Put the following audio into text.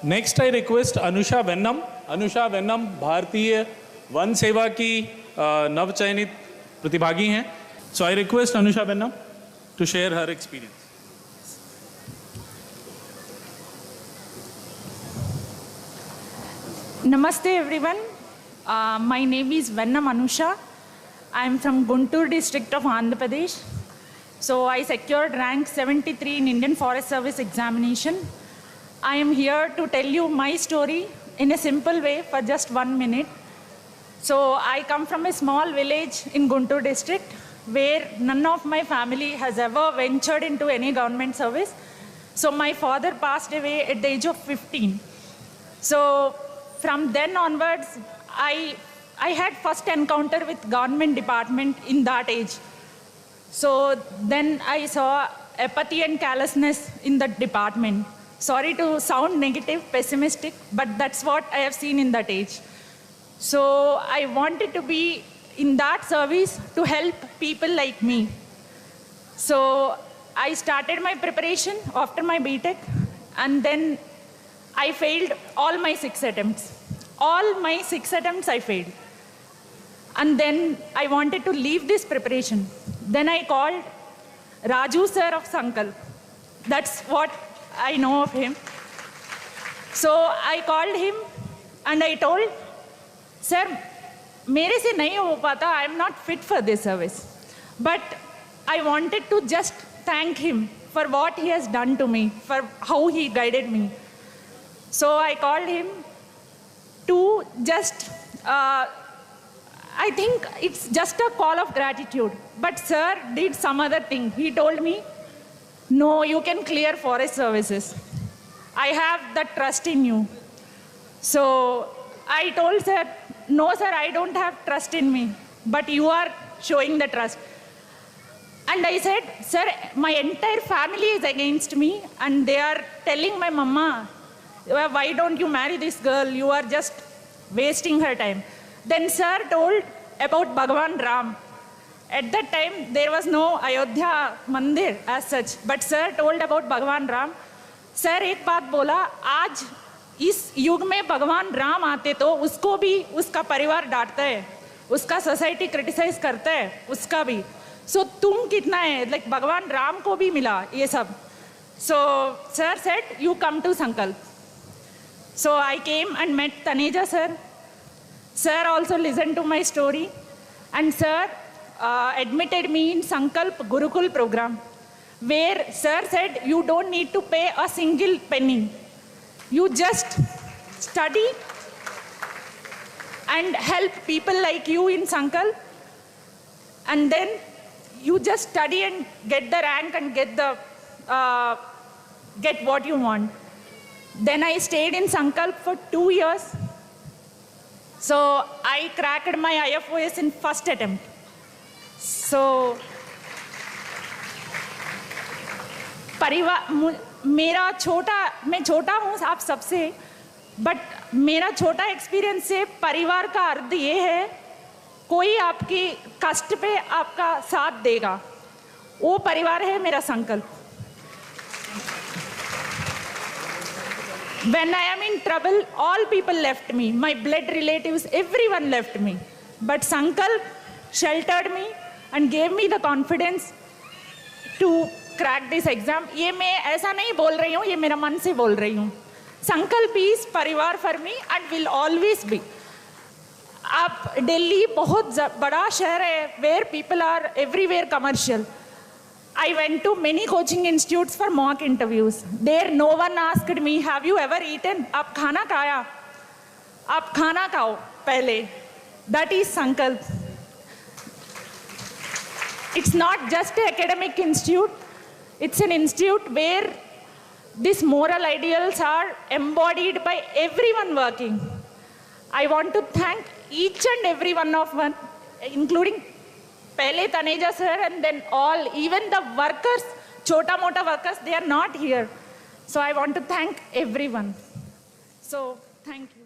Next I request Anusha Vennam. Anusha Vennam भारतीय वन सेवा की नवचयनित प्रतिभागी हैं। So I request Anusha Vennam to share her experience. Namaste everyone. My name is Vennam Anusha. I am from Guntur district of Andhra Pradesh. So I secured rank 73 in Indian Forest Service examination. I am here to tell you my story in a simple way for just 1 minute. So I come from a small village in Guntur district where none of my family has ever ventured into any government service. So my father passed away at the age of 15. So from then onwards, I had first encounter with government department in that age. So then I saw apathy and callousness in the department. Sorry to sound negative, pessimistic, but that's what I have seen in that age. So I wanted to be in that service to help people like me. So I started my preparation after my BTech, and then I failed all my 6 attempts. All my 6 attempts I failed. And then I wanted to leave this preparation. Then I called Raju sir of Sankalp. That's what I know of him. So I called him and I told, sir, mere se nahi ho pata, I am not fit for this service. But I wanted to just thank him for what he has done to me, for how he guided me. So I called him to just, I think it's just a call of gratitude. But sir did some other thing. He told me, no, you can clear forest services. I have that trust in you. So I told sir, no sir, I don't have trust in me, but you are showing the trust. And I said, sir, my entire family is against me and they are telling my mama, why don't you marry this girl? You are just wasting her time. Then sir told about Bhagwan Ram. At that time, there was no Ayodhya Mandir as such. But sir told about Bhagwan Ram. Sir एक बात बोला, आज इस युग में भगवान राम आते तो उसको भी उसका परिवार डांटता है, उसका सोसाइटी क्रिटिसाइज करता है, उसका भी. So तुम कितना है, like भगवान राम को भी मिला ये सब. So sir said, you come to Sankalp. So I came and met Taneja sir. Sir also listened to my story, and sir admitted me in Sankalp Gurukul program, where sir said you don't need to pay a single penny. You just study and help people like you in Sankalp, and then you just study and get the rank and get what you want. Then I stayed in Sankalp for 2 years. So I cracked my IFOS in first attempt. So परिवार मेरा छोटा, मैं छोटा हूँ आप सबसे, but मेरा छोटा एक्सपीरियंस से परिवार का अर्थ ये है, कोई आपकी कष्ट पे आपका साथ देगा, वो परिवार है मेरा संकल्प. When I am in trouble, all people left me. My blood relatives, everyone left me. But Sankalp sheltered me and gave me the confidence to crack this exam. ये मैं ऐसा नहीं बोल रही हूँ, ये मेरा मन से बोल रही हूँ. Sankalp is परिवार for me and will always be. आप दिल्ली बहुत बड़ा शहर है, where people are everywhere commercial. I went to many coaching institutes for mock interviews. There no one asked me, have you ever eaten? आप खाना खाया? आप खाना खाओ पहले. That is Sankalp. It's not just an academic institute. It's an institute where these moral ideals are embodied by everyone working. I want to thank each and every one of one, including पहले Taneja sir and then all, even the workers, chota mota workers, they are not here. So I want to thank everyone. So thank you.